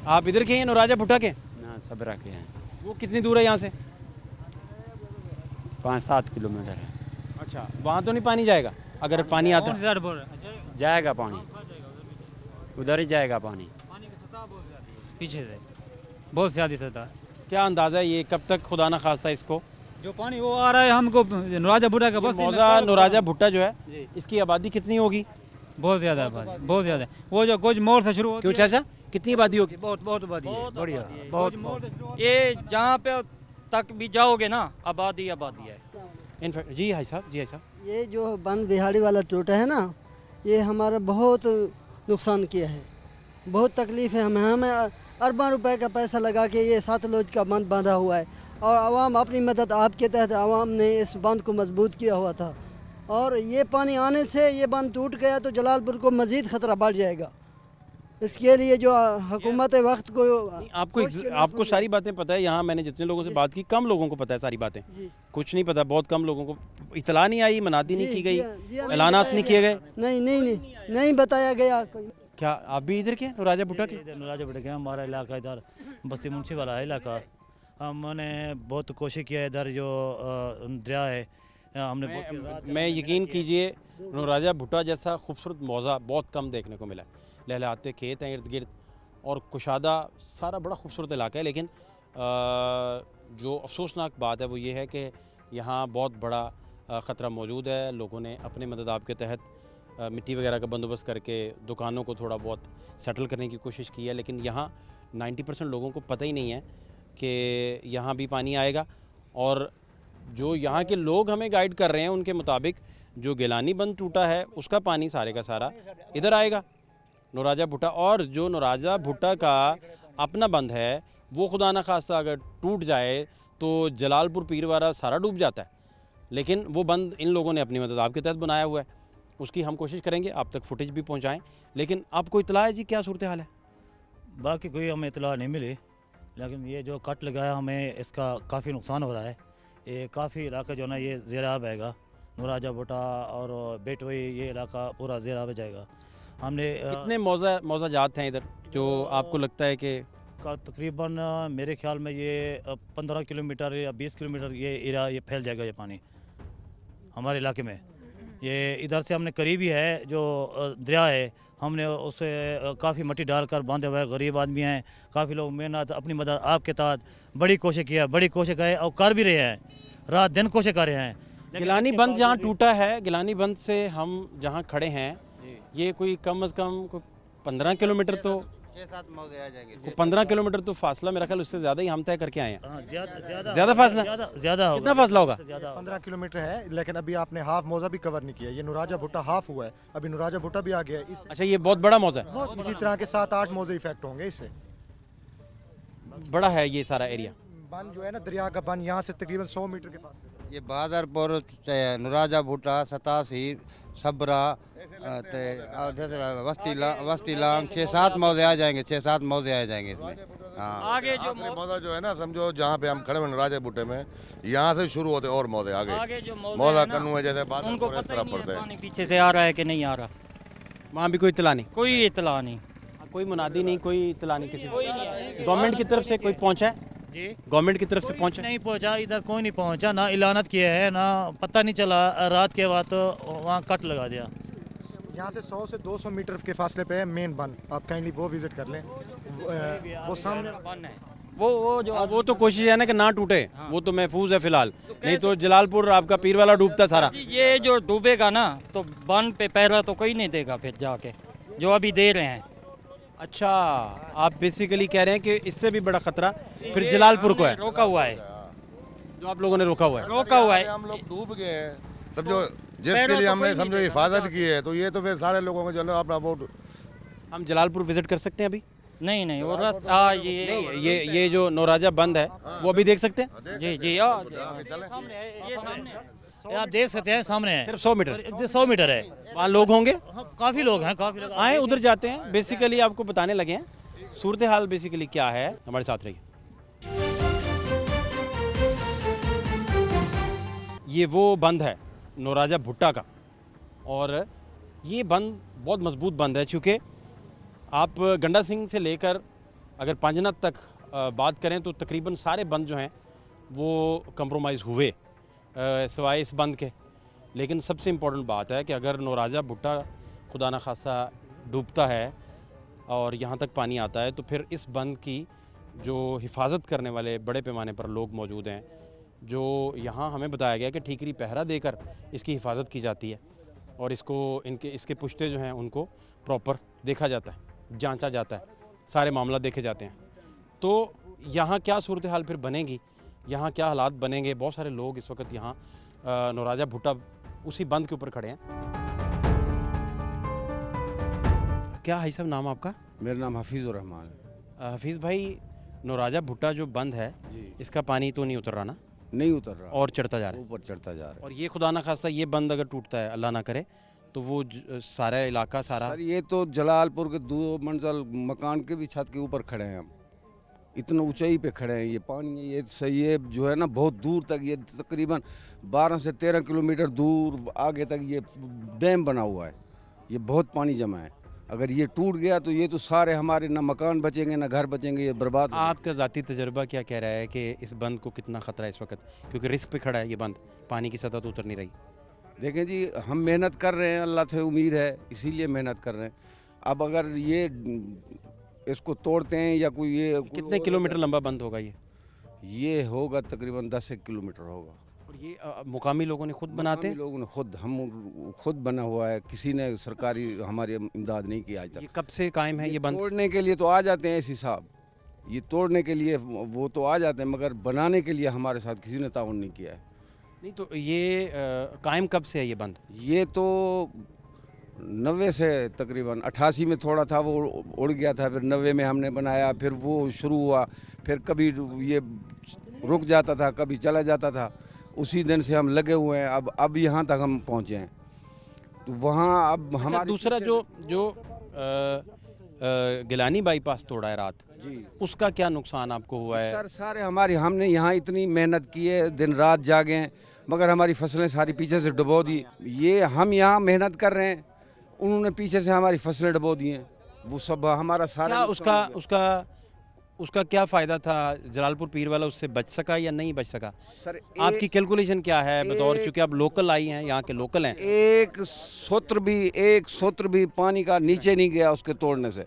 आप इधर के हैं नौराजा भुट्टा के? ना सबरा के हैं। वो कितनी दूर है यहाँ से? 5-7 किलोमीटर है। अच्छा, वहाँ तो नहीं पानी जाएगा? अगर पानी आता जाएगा पानी, उधर ही जाएगा पानी पीछे से बहुत ज़्यादा सता है। क्या अंदाज़ा है ये कब तक खुदा न खास्ता इसको जो पानी वो आ रहा है हमको नौराजा भुट्टा का बस्ती में? नौराजा भुट्टा जो है इसकी आबादी कितनी होगी? बहुत ज़्यादा आबादी, बहुत ज़्यादा। वो जो कुछ मोड़ से शुरू होती है। क्यों चाचा, कितनी आबादी होगी? बहुत बहुत आबादी है, बढ़िया बहुत। ये जहाँ पे तक भी जाओगे ना आबादी आबादी है। जी भाई साहब, जी भाई साहब, ये जो बन बिहाड़ी वाला टूटा है ना, ये हमारा बहुत नुकसान किया है, बहुत तकलीफ है। हमें अरबों रुपए का पैसा लगा के ये सतलुज का बंद बांधा हुआ है और आवाम अपनी मदद आपके तहत आवाम ने इस बंद को मजबूत किया हुआ था, और ये पानी आने से ये बंद टूट गया तो जलालपुर को मज़ीद ख़तरा बढ़ जाएगा। इसके लिए जो हुकूमत वक्त को आपको सारी बातें पता है। यहाँ मैंने जितने लोगों से बात की, कम लोगों को पता है सारी बातें, कुछ नहीं पता, बहुत कम लोगों को इतला नहीं आई, मनादी नहीं की गई, ऐलानात नहीं किए गए, नहीं बताया गया। क्या आप भी इधर के नौराजा भुट्टा के? नौराजा भुट्टा के हमारा इलाका इधर बस्ती मुंशी वाला है इलाका। हमने बहुत कोशिश किया इधर जो दरिया है हमने मैं यकीन कीजिए नौराजा भुट्टा जैसा खूबसूरत मौज़ा बहुत कम देखने को मिला है। लहलहाते खेत हैं इर्द गिर्द और कुशादा सारा बड़ा खूबसूरत इलाका है, लेकिन जो अफसोसनाक बात है वो ये है कि यहाँ बहुत बड़ा ख़तरा मौजूद है। लोगों ने अपने मदद आपके तहत मिट्टी वगैरह का बंदोबस्त करके दुकानों को थोड़ा बहुत सेटल करने की कोशिश की है, लेकिन यहाँ 90% लोगों को पता ही नहीं है कि यहाँ भी पानी आएगा। और जो यहाँ के लोग हमें गाइड कर रहे हैं उनके मुताबिक जो गिलानी बंद टूटा है उसका पानी सारे का सारा इधर आएगा नौराजा भुट्टा, और जो नौराजा भुट्टा का अपना बंद है वो खुदा न खास्ता अगर टूट जाए तो जलालपुर पीरवारा सारा डूब जाता है। लेकिन वो बंद इन लोगों ने अपनी मदद आपके तहत बनाया हुआ है, उसकी हम कोशिश करेंगे आप तक फुटेज भी पहुंचाएं। लेकिन आपको इतला है जी क्या सूरत हाल है? बाकी कोई हमें इतला नहीं मिली, लेकिन ये जो कट लगाया हमें इसका काफ़ी नुकसान हो रहा है। ये काफ़ी इलाका जो ना ये ज़ेराब आएगा, नौराजा भुट्टा और बेटवई ये इलाका पूरा ज़ेराब जाएगा। हमने कितने मौज़ाजात हैं इधर जो आपको लगता है कि तकरीबन मेरे ख्याल में ये 15 किलोमीटर या 20 किलोमीटर ये एरिया ये फैल जाएगा ये पानी हमारे इलाके में। ये इधर से हमने करीबी है जो दरिया है, हमने उसे काफ़ी मिट्टी डालकर बांधे हुए, गरीब आदमी हैं, काफ़ी लोग मेहनत अपनी मदद आपके तहत बड़ी कोशिश किया, बड़ी कोशिश करे और कर भी रहे हैं, रात दिन कोशिश कर रहे हैं। गिलानी बंद जहाँ टूटा है, गिलानी बंद से हम जहाँ खड़े हैं ये कोई कम अज़ कम 15 किलोमीटर तो 15 किलोमीटर तो फासला मेरा ख्याल उससे ज़्यादा ही हम तय करके आए हैं। ज़्यादा फासला, ज़्यादा कितना फासला होगा? 15 किलोमीटर है, लेकिन अभी आपने हाफ मौजा भी कवर नहीं किया। ये नौराजा भुट्टा हाफ हुआ है, अभी नौराजा भुट्टा भी आ गया है। अच्छा, ये बहुत बड़ा मौजा है। इसी तरह के 7-8 मौजे इफेक्ट होंगे इससे। बड़ा है ये सारा एरिया। बन जो है ना दरिया का बन, यहाँ से तकरीबन 100 मीटर के फासले। ये बहादुरपुर नौराजा भुट्टा 87 सबरा वस्ती लांग 6-7 मौजे आ जाएंगे, 6-7 मौजे आ जाएंगे इसमें। हाँ, आगे जो मौजा जो है ना, समझो जहाँ पे हम खड़े हुए नौराजा भुट्टे में, यहाँ से शुरू होते और मौजे आगे मौजा कन्नू है जैसे बात इस तरफ पड़ते हैं। पीछे से आ रहा है कि नहीं आ रहा, वहाँ भी कोई इतला नहीं, कोई इतला नहीं, कोई मुनादी नहीं, कोई इतला नहीं किसी गवर्नमेंट की तरफ से कोई पहुँचा है? गवर्नमेंट की तरफ से पहुँचा नहीं? पहुँचा, इधर कोई नहीं पहुँचा, ना इलानत किया है, ना पता नहीं चला। रात के बाद तो वहाँ कट लगा दिया। यहाँ से 100 से 200 मीटर के फासले पे है मेन बन, आप काइंडली वो विजिट कर लें। वो सामने बन है, वो तो कोशिश है ना कि ना टूटे। हाँ। वो तो महफूज है फिलहाल, नहीं तो जलालपुर आपका पीर वाला डूबता सारा। ये जो डूबेगा ना तो बन पे पहरा तो कोई नहीं देगा फिर जाके, जो अभी दे रहे हैं। अच्छा, आप बेसिकली कह रहे हैं कि इससे भी बड़ा खतरा फिर जलालपुर को है। रोका हुआ है, जो आप लोगों ने रोका हुआ है। रोका हुआ है, हम लोग डूब गए हैं, समझो जिसके लिए हमने समझो हिफाजत की है, तो ये तो फिर सारे लोगों को जो अपना वोट। हम जलालपुर विजिट कर सकते हैं अभी? नहीं नहीं वो रास्ता ये नहीं, ये जो नौराजा बंद है वो अभी देख सकते हैं। जी जी आप देख सकते हैं, सामने है, सिर्फ 100 मीटर 100 मीटर है। वहाँ लोग होंगे, काफ़ी लोग हैं, काफ़ी लोग आए उधर जाते हैं। बेसिकली आपको बताने लगे हैं सूरत हाल बेसिकली क्या है। हमारे साथ रहिए। ये वो बंद है नौराजा भुट्टा का, और ये बंद बहुत मजबूत बंद है, चूँकि आप गंडा सिंह से लेकर अगर पांजनत तक बात करें तो तकरीबन सारे बंद जो हैं वो कंप्रोमाइज़ हुए सिवाय इस बंद के। लेकिन सबसे इम्पोर्टेंट बात है कि अगर नौराजा भुट्टा खुदा न खासा डूबता है और यहाँ तक पानी आता है तो फिर इस बंद की जो हिफाजत करने वाले बड़े पैमाने पर लोग मौजूद हैं, जो यहाँ हमें बताया गया कि ठीकरी पहरा देकर इसकी हिफाजत की जाती है और इसके पुश्ते जो हैं उनको प्रॉपर देखा जाता है, जांचा जाता है, सारे मामला देखे जाते हैं। तो यहाँ क्या सूरत हाल फिर बनेगी, यहाँ क्या हालात बनेंगे। बहुत सारे लोग इस वक्त यहाँ नौराजा भुट्टा उसी बंद के ऊपर खड़े हैं। क्या है साहब नाम आपका? मेरा नाम हफीज़ुर रहमान है। हफीज़ भाई, नौराजा भुट्टा जो बंद है इसका पानी तो नहीं उतर रहा ना? नहीं उतर रहा और चढ़ता जा रहा है, ऊपर चढ़ता जा रहा है। और ये खुदा ना खास्ता ये बंद अगर टूटता है, अल्लाह ना करे, तो वो सारा इलाका सारा सर, ये तो जलालपुर के 2 मंजिल मकान के भी छत के ऊपर खड़े हैं हम, इतना ऊंचाई पे खड़े हैं। ये पानी ये सही है जो है ना, बहुत दूर तक, ये तकरीबन 12 से 13 किलोमीटर दूर आगे तक ये डैम बना हुआ है। ये बहुत पानी जमा है। अगर ये टूट गया तो ये तो सारे हमारे ना मकान बचेंगे ना घर बचेंगे, ये बर्बाद। आपका ज़ाती तजर्बा क्या कह रहा है कि इस बंद को कितना ख़तरा है इस वक्त, क्योंकि रिस्क पे खड़ा है ये बंद, पानी की सतह तो उतर नहीं रही। देखें जी, हम मेहनत कर रहे हैं, अल्लाह से उम्मीद है, इसीलिए मेहनत कर रहे हैं। अब अगर ये इसको तोड़ते हैं या कोई ये कितने किलोमीटर लंबा बंद होगा ये होगा तकरीबन 10 किलोमीटर होगा। और ये मुकामी लोगों ने खुद बनाते हैं? लोगों ने खुद बना हुआ है, किसी ने सरकारी हमारी इमदाद नहीं की आज तक। ये कब से कायम है ये बंद? तोड़ने के लिए तो आ जाते हैं ऐसी साहब, ये तोड़ने के लिए वो तो आ जाते हैं, मगर बनाने के लिए हमारे साथ किसी ने ताउन नहीं किया है। नहीं तो ये कायम कब से है ये बंद? ये तो 90 से तकरीबन 88 में थोड़ा था, वो उड़ गया था, फिर 90 में हमने बनाया, फिर वो शुरू हुआ, फिर कभी ये रुक जाता था, कभी चला जाता था। उसी दिन से हम लगे हुए हैं, अब यहाँ तक हम पहुँचे हैं। तो वहाँ अब हमारा दूसरा जो गिलानी बाईपास तोड़ा है रात जी, उसका क्या नुकसान आपको हुआ है? सर सारे हमने यहाँ इतनी मेहनत की है, दिन रात जागे हैं, मगर हमारी फसलें सारी पीछे से डुबो दी। ये हम यहाँ मेहनत कर रहे हैं, उन्होंने पीछे से हमारी फसलें डुबो दी हैं, वो सब हमारा सारा। उसका क्या फ़ायदा था? जलालपुर पीर वाला उससे बच सका या नहीं बच सका? सर आपकी कैलकुलेशन क्या है बतौर, चूँकि आप लोकल आई हैं, यहाँ के लोकल हैं? एक सूत्र भी पानी का नीचे नहीं गया उसके तोड़ने से,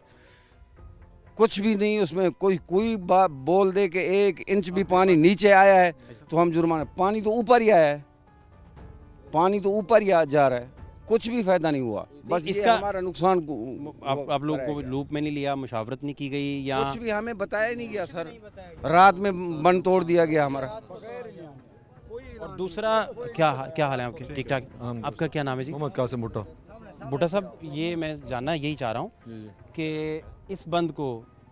कुछ भी नहीं। उसमें कोई बात बोल दे कि 1 इंच भी पानी नीचे आया है तो हम जुर्माना। पानी तो ऊपर ही आया है, पानी तो ऊपर ही जा रहा है, कुछ भी फायदा नहीं हुआ। बस इसका हमारा नुकसान आप लोग को लूप में नहीं लिया, मुशावरत नहीं की गई या कुछ भी हमें बताया नहीं गया सर। रात में बंद तोड़ दिया गया हमारा। और दूसरा क्या हाल है आपके? ठीक ठाक। आपका क्या नाम है जी? मोहम्मद कासिम भुट्टा। भुट्टा साहब, ये मैं जानना यही चाह रहा हूँ कि इस बंद को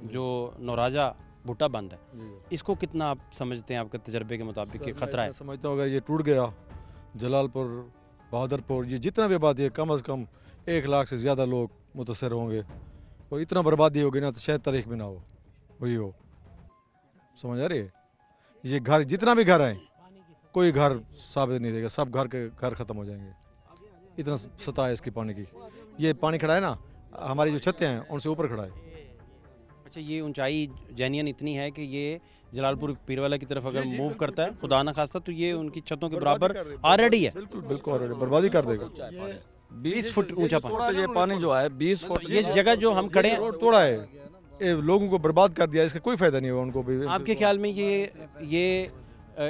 जो नौराजा भुट्टा बंद है, इसको कितना आप समझते हैं आपके तजर्बे के मुताबिक कि खतरा है? समझता हूँ अगर ये टूट गया, जलालपुर बहादुरपुर ये जितना भी आबादी है, कम से कम 1 लाख से ज़्यादा लोग मुतासर होंगे, और इतना बर्बादी होगी ना तो शायद तारीख में ना हो, वही हो। समझ आ रही है? ये घर जितना भी घर है, कोई घर साबित नहीं रहेगा, सब घर ख़त्म हो जाएंगे। इतना सतह है इसकी पानी की। ये पानी खड़ा है ना, हमारी जो छतें हैं उनसे ऊपर खड़ा है। अच्छा, ये ऊंचाई जैनियन इतनी है कि ये जलालपुर पीरवाला की तरफ अगर मूव करता है खुदा ना खास्ता तो ये उनकी छतों के बराबर ऑलरेडी है। बिल्कुल ऑलरेडी बर्बादी कर देगा। 20 फुट ऊंचा पानी, ये पानी जो है 20 फुट। ये जगह जो हम खड़े हैं रोड तोड़ा है, ये लोगों को बर्बाद कर दिया, इसका कोई फायदा नहीं हुआ उनको भी। आपके ख्याल में ये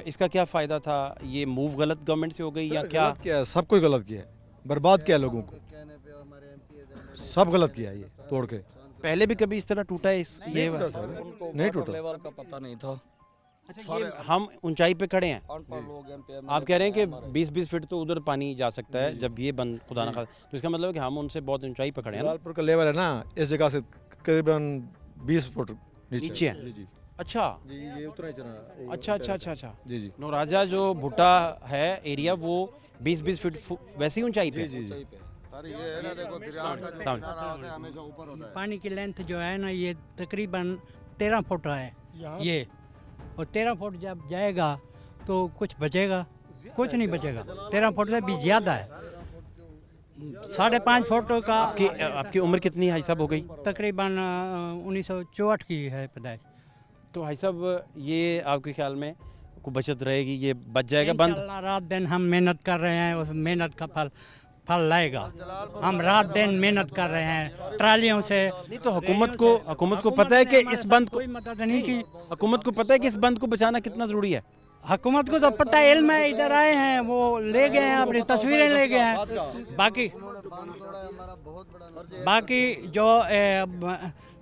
इसका क्या फ़ायदा था? ये मूव गलत गवर्नमेंट से हो गई या क्या? है, सब कुछ गलत किया है, बर्बाद किया लोगों को, सब गलत किया ये तोड़ के। पहले भी कभी इस तरह टूटा है? नहीं टूटा, लेवल का पता नहीं था। अच्छा, ये हम ऊंचाई पे खड़े हैं, आप कह रहे हैं कि 20-20 फीट तो उधर पानी जा सकता है जब ये बंद खुदा ना खास्ता, तो इसका मतलब है कि हम उनसे बहुत ऊंचाई पे खड़े हैं। जलालपुर का लेवल है ना, इस जगह से करीबन 20 फुट नीचे है। जी जी अच्छा जी, ये उतना ही चला। अच्छा। जी जी। नौराजा जो भुट्टा है एरिया वो 20-20 फीट वैसी ऊंचाई पे। जी जी। पानी की लेंथ जो है ना ये तकरीबन 13 फुट है ये, और 13 फुट जब जाएगा तो कुछ बचेगा? कुछ नहीं बचेगा। 13 फुट से भी ज़्यादा है। 5.5 फुट का। आपकी उम्र कितनी है साहब हो गई? तकरीबन 1964 की है पैदाइश। तो भाई साहब ये आपके ख्याल में को बचत रहेगी, ये बच जाएगा बंद? रात दिन हम मेहनत कर रहे हैं, उस मेहनत का फल लाएगा। हम रात दिन मेहनत कर रहे हैं ट्रालियों से। नहीं तो हुकूमत को पता है कि इस बंद को, कोई मदद नहीं की। हुकूमत को पता है कि इस बंद को बचाना कितना जरूरी है? हुकूमत को तो पता है, इल्म है। इधर आए हैं, वो ले गए हैं, अपनी तस्वीरें ले गए हैं। बाकी जो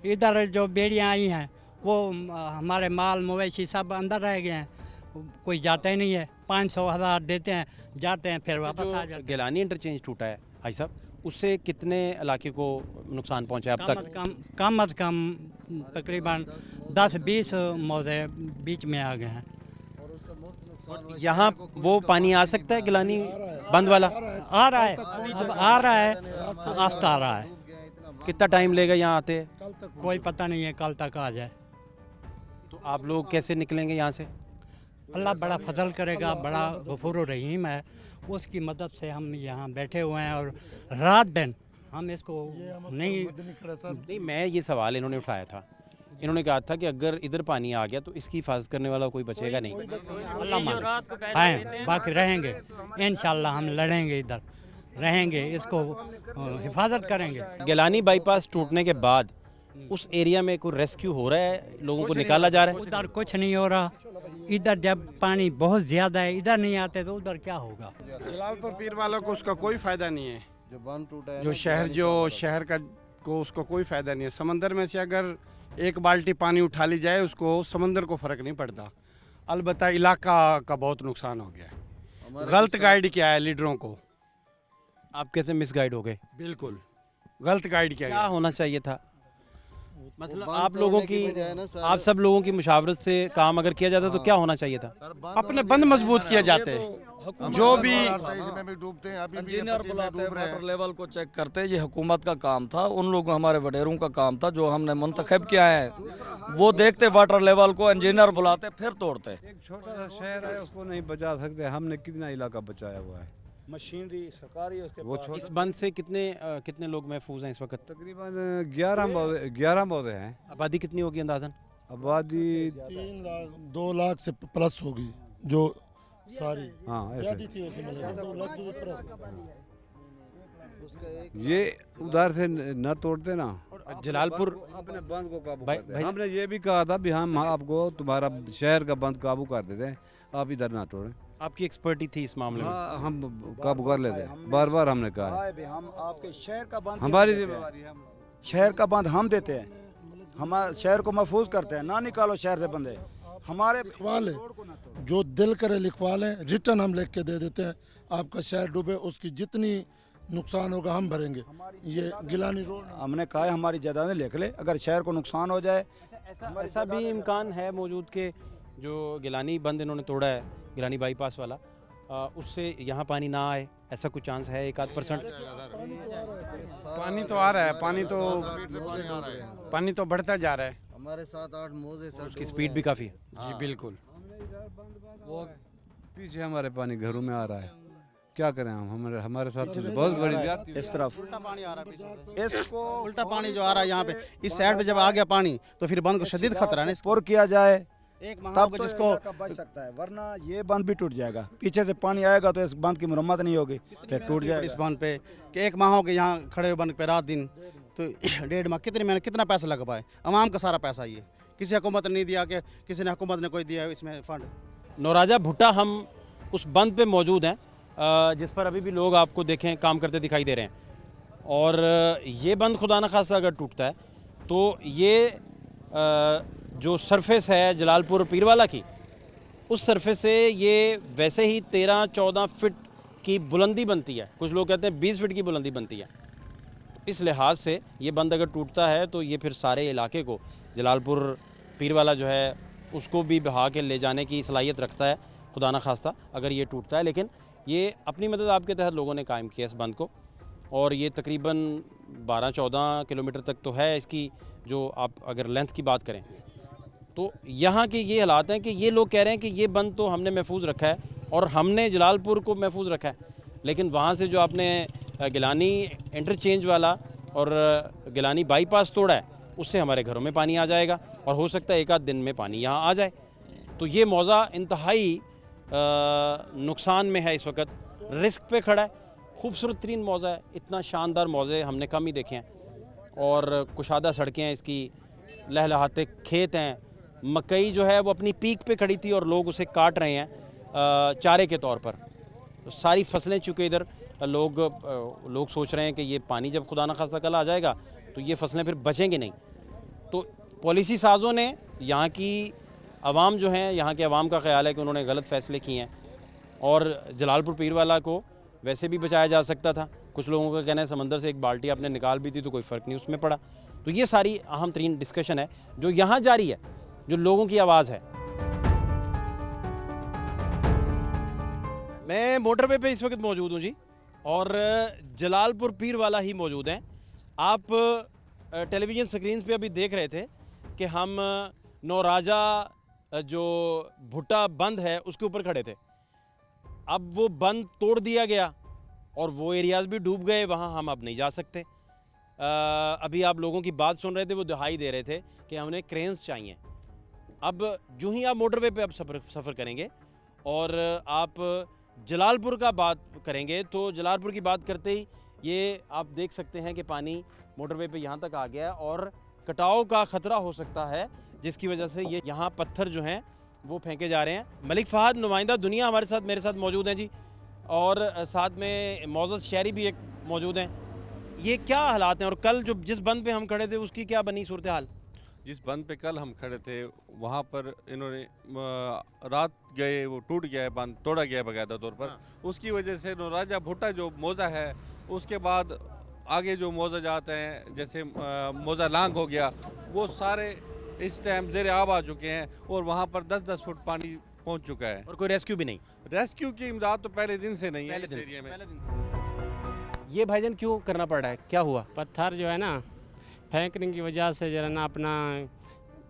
इधर जो बेड़ियाँ आई हैं वो हमारे माल मवेशी सब अंदर रह गए हैं। कोई जाता ही नहीं है। 500,000 देते हैं, जाते हैं, फिर वापस आ जाते हैं। गिलानी इंटरचेंज टूटा है भाई साहब, उससे कितने इलाके को नुकसान पहुंचा अब तक? कम अज कम तकरीबन 10-20 मौजे बीच में आ गए हैं। यहाँ वो पानी आ सकता है गिलानी बंद वाला? आ रहा है, अब आ रहा है, आस्ता आ रहा है। कितना टाइम लेगा यहाँ आते? कोई पता नहीं है, कल तक आ जाए। तो आप लोग कैसे निकलेंगे यहाँ से? अल्लाह बड़ा फजल करेगा, बड़ा गफूर रहीम है, उसकी मदद से हम यहाँ बैठे हुए हैं और रात दिन हम इसको नहीं मैं ये सवाल इन्होंने उठाया था। इन्होंने कहा था कि अगर इधर पानी आ गया तो इसकी हिफाजत करने वाला कोई बचेगा नहीं। अल्लाह माने, बाकी रहेंगे इंशाल्लाह, हम लड़ेंगे, इधर रहेंगे, इसको हिफाजत करेंगे। गिलानी बाईपास टूटने के बाद उस एरिया में कोई रेस्क्यू हो रहा है? लोगों को निकाला जा रहा है? उधर कुछ नहीं हो रहा। इधर जब पानी बहुत ज़्यादा है, इधर नहीं आते तो उधर क्या होगा? जलालपुर पीर वालों को उसका कोई फ़ायदा नहीं है। जो बांध टूटा है, जो शहर का को उसको कोई फ़ायदा नहीं है। समंदर में से अगर एक बाल्टी पानी उठा ली जाए उसको समंदर को फ़र्क नहीं पड़ता। अलबत्ता इलाका का बहुत नुकसान हो गया है। गलत गाइड किया है लीडरों को। आप कहते हैं मिसगाइड हो गए? बिल्कुल गलत गाइड किया। क्या होना चाहिए था? मतलब आप लोगों की, आप सब लोगों की मुशावरत से काम अगर किया जाता तो क्या होना चाहिए था? अपने बंद मजबूत किया जाते, जो भी डूबते हैं अभी इंजीनियर बुलाते हैं, वाटर लेवल को चेक करते। ये हुकूमत का काम था, उन लोगों हमारे वडेरों का काम था जो हमने मुंतखब किया है। वो देखते वाटर लेवल को, इंजीनियर बुलाते, फिर तोड़ते। एक छोटा सा शहर है, उसको नहीं बचा सकते। हमने कितना इलाका बचाया हुआ है, मशीनरी सरकारी उसके वो पास। इस बंद से कितने लोग महफूज हैं इस वक्त? तकरीबन 11 पौधे हैं। आबादी कितनी होगी अंदाजन? आबादी 2 लाख से प्लस होगी जो सारी। हाँ थी वैसे 2 लाख प्लस। ये उधर से न तोड़ते ना। जलालपुर अपने बंद को काबू करते। हमने ये भी कहा था भी हम आपको तुम्हारा शहर का बंद काबू कर देते हैं, आप इधर ना तोड़ें। आपकी एक्सपर्टी थी इस मामले में? हाँ, हम काबू कर लेते हैं। बार बार हमने कहा है हम आपके शहर का बंद, हमारी जिम्मेवारी है। शहर का बंद हम देते हैं, हमारे शहर को महफूज करते हैं। ना निकालो शहर से बंदे, हमारे लिखवा लें, जो दिल करे लिखवा लें, रिटर्न हम लिख के दे देते हैं। आपका शहर डूबे, उसकी जितनी नुकसान होगा हम भरेंगे। ये गिलानी रोड हमने कहा है हमारी जायदादें लिख ले, अगर शहर को नुकसान हो जाए। ऐसा भी इम्कान है मौजूद के जो गिलानी बंद इन्होंने तोड़ा है, गिलानी बाईपास वाला, उससे यहाँ पानी ना आए, ऐसा कुछ चांस है? 1-8%? पानी तो आ रहा है, पानी तो बढ़ता जा रहा है। हमारे 7-8 मौजे से उसकी स्पीड भी काफ़ी है। जी बिल्कुल। वो पीछे हमारे पानी घरों में आ रहा है, क्या करें हम? हमारे साथ बहुत बड़ी ज्यादती। इस तरफ उल्टा पानी आ रहा है, इसको उल्टा पानी जो आ रहा है यहाँ पे, इस साइड पे जब आ गया पानी तो फिर बंद को शदीद खतरा है। पुर किया जाए एक माह तब को तो जिसको बच सकता है, वरना ये बंद भी टूट जाएगा। पीछे से पानी आएगा तो इस बंद की मुरम्मत नहीं होगी, फिर टूट जाएगा। इस बंद पे कि एक माह हो गए यहाँ खड़े हुए बंद पे रात दिन, तो 1.5 माह कितने महीने कितना पैसा लग पाए? अवाम का सारा पैसा ये किसी हुकूमत ने नहीं दिया, कि किसी ने हुकूमत ने कोई दिया है इसमें फंड। नौराजा भुट्टा, हम उस बंद पे मौजूद हैं जिस पर अभी भी लोग आपको देखें काम करते दिखाई दे रहे हैं। और ये बंद खुदा न खास्ता अगर टूटता है तो ये जो सरफेस है जलालपुर पीरवाला की, उस सरफेस से ये वैसे ही 13-14 फिट की बुलंदी बनती है। कुछ लोग कहते हैं 20 फिट की बुलंदी बनती है। इस लिहाज से ये बंद अगर टूटता है तो ये फिर सारे इलाके को जलालपुर पीरवाला जो है उसको भी बहा के ले जाने की सलाहियत रखता है, खुदा न खास्ता अगर ये टूटता है। लेकिन ये अपनी मदद आपके तहत लोगों ने कायम किया इस बंद को, और ये तकरीबन 12-14 किलोमीटर तक तो है इसकी, जो आप अगर लेंथ की बात करें तो यहाँ के ये हालात हैं कि ये लोग कह रहे हैं कि ये बंद तो हमने महफूज रखा है और हमने जलालपुर को महफूज रखा है, लेकिन वहाँ से जो आपने गिलानी इंटरचेंज वाला और गिलानी बाईपास तोड़ा है उससे हमारे घरों में पानी आ जाएगा और हो सकता है एक आध दिन में पानी यहाँ आ जाए। तो ये मौज़ा इंतहाई नुकसान में है, इस वक्त रिस्क पे खड़ा है। खूबसूरत तरीन मौज़ा है, इतना शानदार मौज़े हमने कम ही देखे हैं, और कुशादा सड़कें हैं इसकी, लहलहाते खेत हैं, मकई जो है वो अपनी पीक पे खड़ी थी और लोग उसे काट रहे हैं चारे के तौर पर। तो सारी फसलें चूँकि इधर लोग सोच रहे हैं कि ये पानी जब खुदा न खास्ता कल आ जाएगा तो ये फसलें फिर बचेंगी नहीं। तो पॉलिसी साज़ों ने, यहाँ की आवाम जो हैं, यहाँ के आवाम का ख्याल है कि उन्होंने गलत फ़ैसले किए हैं, और जलालपुर पीरवाला को वैसे भी बचाया जा सकता था। कुछ लोगों का कहना है समंदर से एक बाल्टी आपने निकाल भी दी तो कोई फ़र्क नहीं उसमें पड़ा। तो ये सारी अहम तरीन डिस्कशन है जो यहाँ जारी है, जो लोगों की आवाज़ है। मैं मोटरवे पे इस वक्त मौजूद हूँ जी, और जलालपुर पीरवाला ही मौजूद हैं। आप टेलीविज़न स्क्रीन पे अभी देख रहे थे कि हम नौराजा जो भुट्टा बंद है उसके ऊपर खड़े थे। अब वो बंद तोड़ दिया गया और वो एरियाज़ भी डूब गए, वहाँ हम अब नहीं जा सकते। अभी आप लोगों की बात सुन रहे थे, वो दुहाई दे रहे थे कि हमें क्रेन्स चाहिए। अब जो ही आप मोटरवे पे अब सफ़र करेंगे और आप जलालपुर का बात करेंगे तो जलालपुर की बात करते ही ये आप देख सकते हैं कि पानी मोटरवे पे यहाँ तक आ गया और कटाव का ख़तरा हो सकता है, जिसकी वजह से ये यहाँ पत्थर जो हैं वो फेंके जा रहे हैं। मलिक फ़हद नुमाइंदा दुनिया हमारे साथ, मेरे साथ मौजूद हैं जी, और साथ में मोअज़्ज़ज़ शहरी भी एक मौजूद हैं। ये क्या हालात हैं और कल जो जिस बंद पे हम खड़े थे उसकी क्या बनी सूरत हाल? जिस बंद पे कल हम खड़े थे वहाँ पर इन्होंने रात गए, वो टूट गया है बंद, तोड़ा गया है बाकायदा तौर पर। उसकी वजह से नौराजा भुट्टा जो मौज़ा है, उसके बाद आगे जो मौज़ा जाते हैं जैसे मौज़ा लांग हो गया, वो सारे इस टाइम ज़ेर आब आ चुके हैं और वहाँ पर 10-10 फुट पानी पहुँच चुका है। और कोई रेस्क्यू भी नहीं? रेस्क्यू की इमदाद तो पहले दिन से नहीं है इस एरिया में। ये भाईजान क्यों करना पड़ रहा है, क्या हुआ? पत्थर जो है ना फेंकने की वजह से जरा ना अपना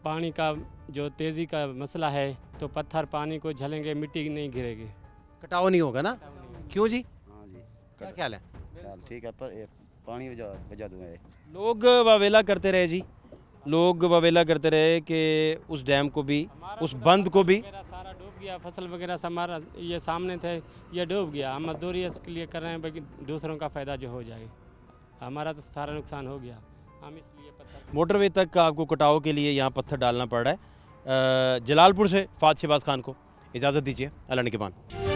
पानी का जो तेज़ी का मसला है, तो पत्थर पानी को झलेंगे, मिट्टी नहीं गिरेगी, कटाव नहीं होगा ना? क्यों जी? हाँ जी, क्या ख्याल है? ख्याल ठीक है, पर पानी वजह दूँ। लोग वावेला करते रहे जी, लोग वावेला करते रहे कि उस डैम को भी, उस बंद को भी। सारा डूब गया, फसल वगैरह सब हमारा ये सामने थे, ये डूब गया। हम मजदूरी इसके लिए कर रहे हैं बाकी दूसरों का फ़ायदा जो हो जाए, हमारा तो सारा नुकसान हो गया। हम इसलिए पत्थर मोटरवे तक आपको कटाव के लिए यहाँ पत्थर डालना पड़ रहा है। जलालपुर से फ़हद शहबाज खान को इजाज़त दीजिए, अल्लाह निगहबान।